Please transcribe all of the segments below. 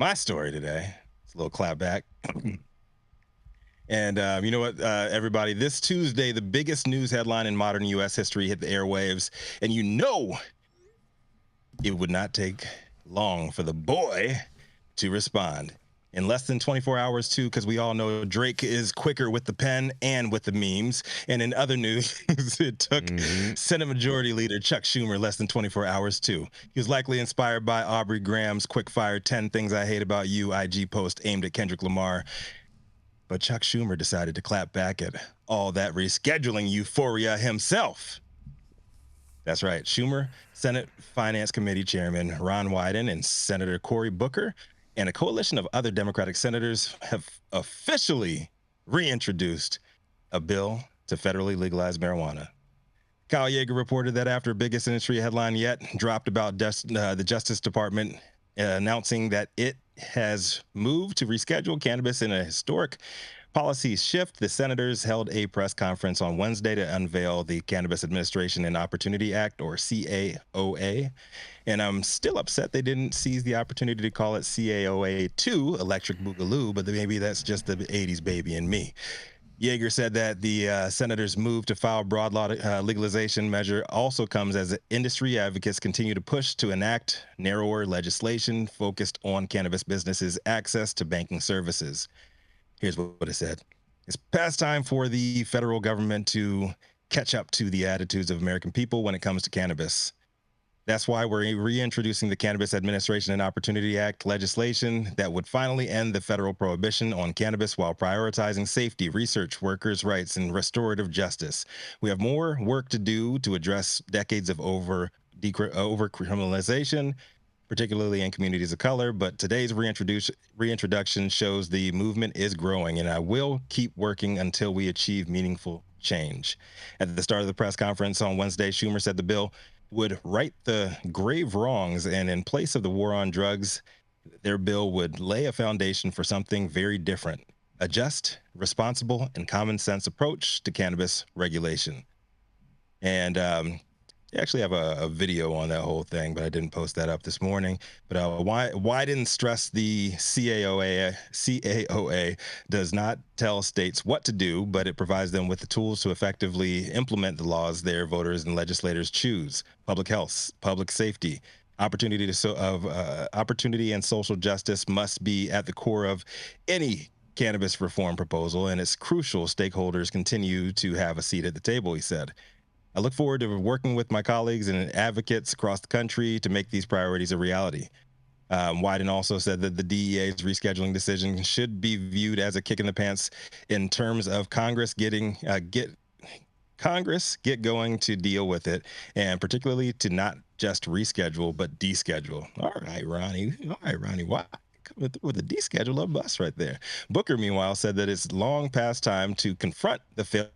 my story today. It's a little clap back. And you know what, everybody? This Tuesday, the biggest news headline in modern U.S. history hit the airwaves. And you know it would not take long for the boy to respond. In less than 24 hours, too, because we all know Drake is quicker with the pen and with the memes. And in other news, it took Senate Majority Leader Chuck Schumer less than 24 hours, too. He was likely inspired by Aubrey Graham's quick-fire 10 Things I Hate About You IG post aimed at Kendrick Lamar. But Chuck Schumer decided to clap back at all that rescheduling euphoria himself. That's right. Schumer, Senate Finance Committee Chairman Ron Wyden, and Senator Cory Booker, and a coalition of other Democratic senators have officially reintroduced a bill to federally legalize marijuana. Kyle Yeager reported that after biggest industry headline yet dropped about the Justice Department announcing that it has moved to reschedule cannabis in a historic policy shift, the senators held a press conference on Wednesday to unveil the Cannabis Administration and Opportunity Act, or CAOA. And I'm still upset they didn't seize the opportunity to call it CAOA 2, Electric Boogaloo, but maybe that's just the 80s baby in me. Yeager said that the senators' move to file broad law legalization measure also comes as industry advocates continue to push to enact narrower legislation focused on cannabis businesses' access to banking services. Here's what it said. It's past time for the federal government to catch up to the attitudes of American people when it comes to cannabis. That's why we're reintroducing the Cannabis Administration and Opportunity Act legislation that would finally end the federal prohibition on cannabis while prioritizing safety, research, workers' rights, and restorative justice. We have more work to do to address decades of over-criminalization, particularly in communities of color, but today's reintroduction shows the movement is growing, and I will keep working until we achieve meaningful change. At the start of the press conference on Wednesday, Schumer said the bill would right the grave wrongs, and in place of the war on drugs, their bill would lay a foundation for something very different: a just, responsible, and common sense approach to cannabis regulation. And I actually have a video on that whole thing, but I didn't post that up this morning. But why didn't stress the CAOA does not tell states what to do, but it provides them with the tools to effectively implement the laws their voters and legislators choose: public health, public safety. Opportunity and social justice must be at the core of any cannabis reform proposal, and it's crucial stakeholders continue to have a seat at the table, he said. I look forward to working with my colleagues and advocates across the country to make these priorities a reality. Wyden also said that the DEA's rescheduling decision should be viewed as a kick in the pants in terms of Congress get going to deal with it, and particularly to not just reschedule but deschedule. All right, Ronnie. Why? With a deschedule of bus right there. Booker, meanwhile, said that it's long past time to confront the failure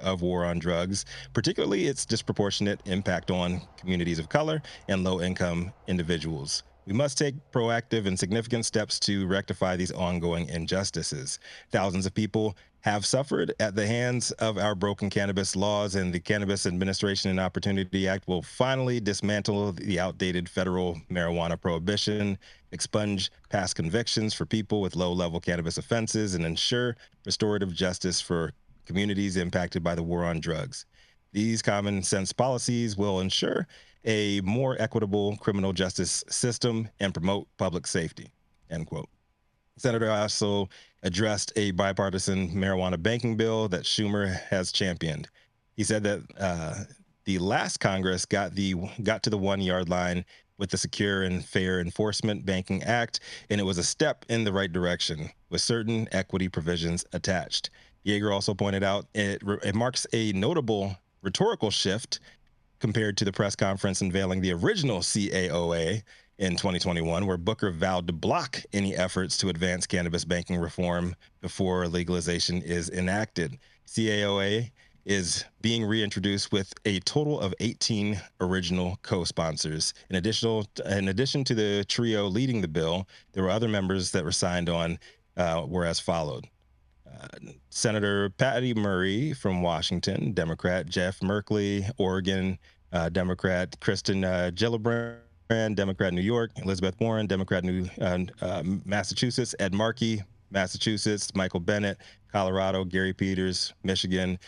of war on drugs, particularly its disproportionate impact on communities of color and low-income individuals. We must take proactive and significant steps to rectify these ongoing injustices. Thousands of people have suffered at the hands of our broken cannabis laws, and the Cannabis Administration and Opportunity Act will finally dismantle the outdated federal marijuana prohibition, expunge past convictions for people with low-level cannabis offenses, and ensure restorative justice for communities impacted by the war on drugs. These common sense policies will ensure a more equitable criminal justice system and promote public safety, end quote. Senator also addressed a bipartisan marijuana banking bill that Schumer has championed. He said that the last Congress got to the 1 yard line with the Secure and Fair Enforcement Banking Act, and it was a step in the right direction with certain equity provisions attached. Yeager also pointed out it marks a notable rhetorical shift compared to the press conference unveiling the original CAOA in 2021, where Booker vowed to block any efforts to advance cannabis banking reform before legalization is enacted. CAOA is being reintroduced with a total of 18 original co-sponsors. In addition to the trio leading the bill, there were other members that were signed on, were as followed. Senator Patty Murray from Washington, Democrat; Jeff Merkley, Oregon, Democrat; Kristen Gillibrand, Democrat, New York; Elizabeth Warren, Democrat, Massachusetts; Ed Markey, Massachusetts; Michael Bennet, Colorado; Gary Peters, Michigan;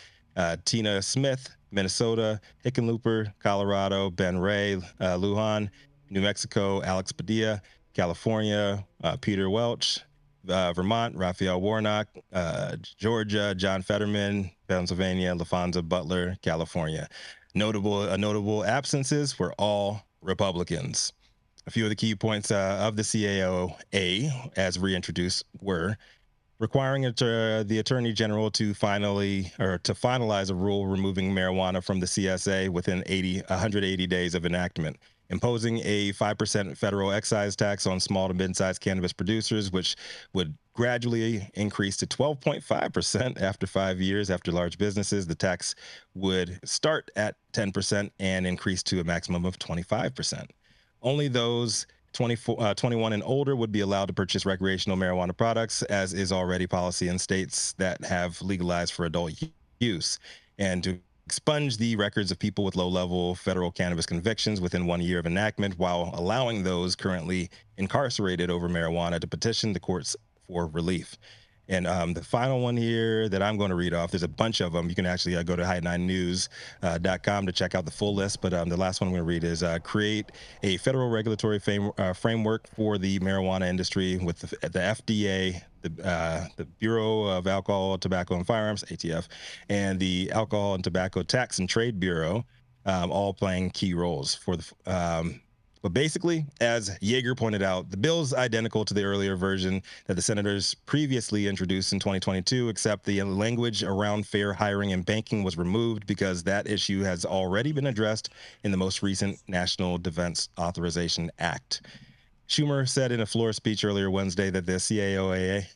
Tina Smith, Minnesota; Hickenlooper, Colorado; Ben Ray, Lujan, New Mexico; Alex Padilla, California; Peter Welch, Vermont; Raphael Warnock, Georgia; John Fetterman, Pennsylvania; LaFonza Butler, California. Notable absences were all Republicans. A few of the key points of the CAOA, as reintroduced, were requiring the Attorney General to finalize a rule removing marijuana from the CSA within 180 days of enactment, imposing a 5% federal excise tax on small to mid-sized cannabis producers, which would gradually increase to 12.5% after 5 years. After large businesses, the tax would start at 10% and increase to a maximum of 25%. Only those 21 and older would be allowed to purchase recreational marijuana products, as is already policy in states that have legalized for adult use, and to expunge the records of people with low-level federal cannabis convictions within 1 year of enactment, while allowing those currently incarcerated over marijuana to petition the courts for relief. And the final one here that I'm going to read off, there's a bunch of them. You can actually go to high9news.com to check out the full list. But the last one I'm going to read is create a federal regulatory framework for the marijuana industry with the FDA, the Bureau of Alcohol, Tobacco, and Firearms, ATF, and the Alcohol and Tobacco Tax and Trade Bureau, all playing key roles for the. But basically, as Yeager pointed out, the bill's identical to the earlier version that the senators previously introduced in 2022, except the language around fair hiring and banking was removed because that issue has already been addressed in the most recent National Defense Authorization Act. Schumer said in a floor speech earlier Wednesday that the CAOA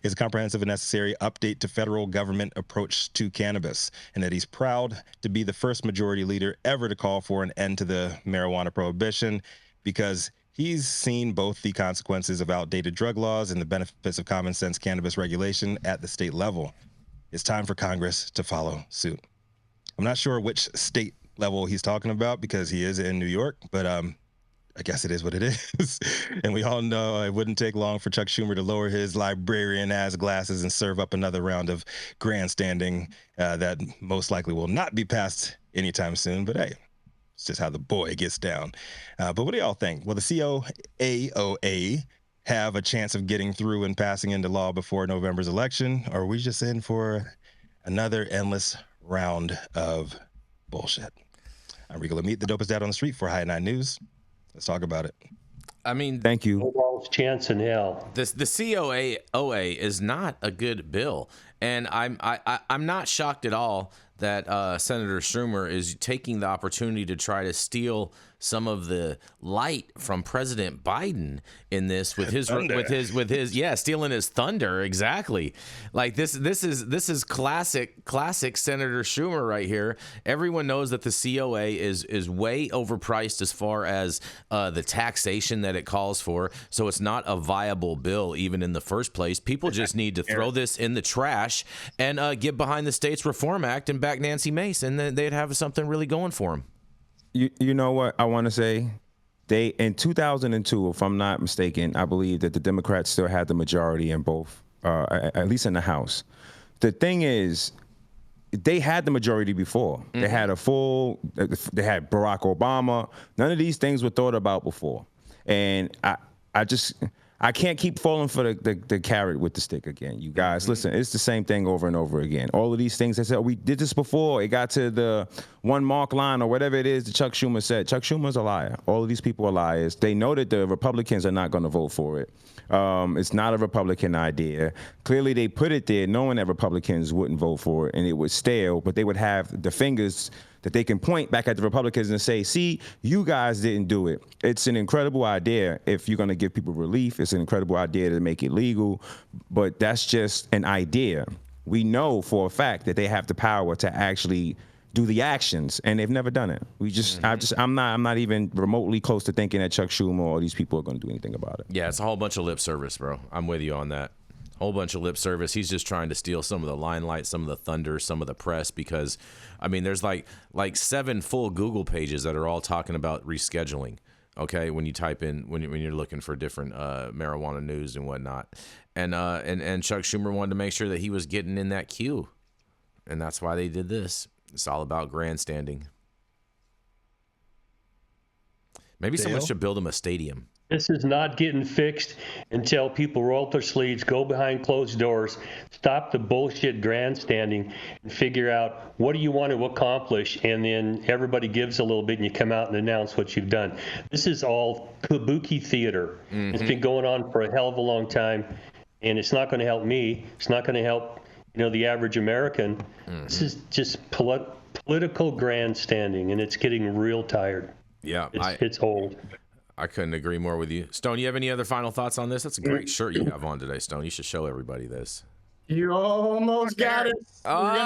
is a comprehensive and necessary update to federal government approach to cannabis, and that he's proud to be the first majority leader ever to call for an end to the marijuana prohibition, because he's seen both the consequences of outdated drug laws and the benefits of common sense cannabis regulation at the state level. It's time for Congress to follow suit. I'm not sure which state level he's talking about because he is in New York, but I guess it is what it is. And we all know it wouldn't take long for Chuck Schumer to lower his librarian-ass glasses and serve up another round of grandstanding that most likely will not be passed anytime soon. But hey, it's just how the boy gets down. But what do y'all think? Will the CAOA have a chance of getting through and passing into law before November's election? Or are we just in for another endless round of bullshit? I'm Rico Lamitte, the dopest dad on the street for High 9 News. Let's talk about it. I mean, thank you. No chance in hell. The CAOA is not a good bill, and I'm not shocked at all that Senator Schumer is taking the opportunity to try to steal some of the light from President Biden in this with his stealing his thunder. Exactly. Like this is classic Senator Schumer right here. Everyone knows that the COA is way overpriced as far as the taxation that it calls for. So it's not a viable bill even in the first place. People just need to throw this in the trash and get behind the States Reform Act and back Nancy Mace, and then they'd have something really going for them. You know what I want to say? They in 2002, if I'm not mistaken, I believe that the Democrats still had the majority in both, at least in the House. The thing is, they had the majority before. Mm-hmm. They had they had Barack Obama. None of these things were thought about before. And I can't keep falling for the carrot with the stick again. You guys, mm-hmm. Listen, it's the same thing over and over again. All of these things, they said, we did this before. It got to the one mark line or whatever it is that Chuck Schumer said. Chuck Schumer's a liar. All of these people are liars. They know that the Republicans are not going to vote for it. It's not a Republican idea. Clearly, they put it there knowing that Republicans wouldn't vote for it, and it was stale, but they would have the fingers that they can point back at the Republicans and say, see, you guys didn't do it. It's an incredible idea if you're going to give people relief. It's an incredible idea to make it legal, but that's just an idea. We know for a fact that they have the power to actually do the actions, and they've never done it. I'm not even remotely close to thinking that Chuck Schumer or these people are going to do anything about it. Yeah, it's a whole bunch of lip service, bro. I'm with you on that. Whole bunch of lip service. He's just trying to steal some of the limelight, some of the thunder, some of the press, because I mean there's like 7 full Google pages that are all talking about rescheduling. Okay, when you type in when you're looking for different marijuana news and whatnot, and Chuck Schumer wanted to make sure that he was getting in that queue, and that's why they did this. It's all about grandstanding. Maybe someone should build him a stadium. This is not getting fixed until people roll up their sleeves, go behind closed doors, stop the bullshit grandstanding, and figure out what do you want to accomplish, and then everybody gives a little bit and you come out and announce what you've done. This is all kabuki theater. Mm-hmm. It's been going on for a hell of a long time, and it's not going to help me. It's not going to help, the average American. Mm-hmm. This is just political grandstanding, and it's getting real tired. Yeah, it's old. I couldn't agree more with you. Stone, you have any other final thoughts on this? That's a great shirt you have on today, Stone. You should show everybody this. You almost got it. Oh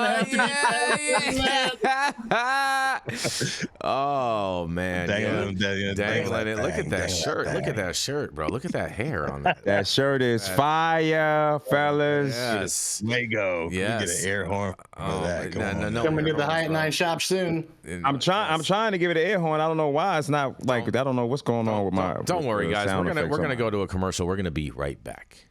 man, dangling it. Look at that shirt. Look at that shirt, bro. Look at that hair on that. That shirt is fire, fellas. Yes. Lego. Yes. We get an air horn for that. No. Coming to the High at 9 shop soon. I'm trying to give it an air horn. I don't know why. It's not like I don't know what's going on with my. Don't worry, guys. We're gonna go to a commercial. We're gonna be right back.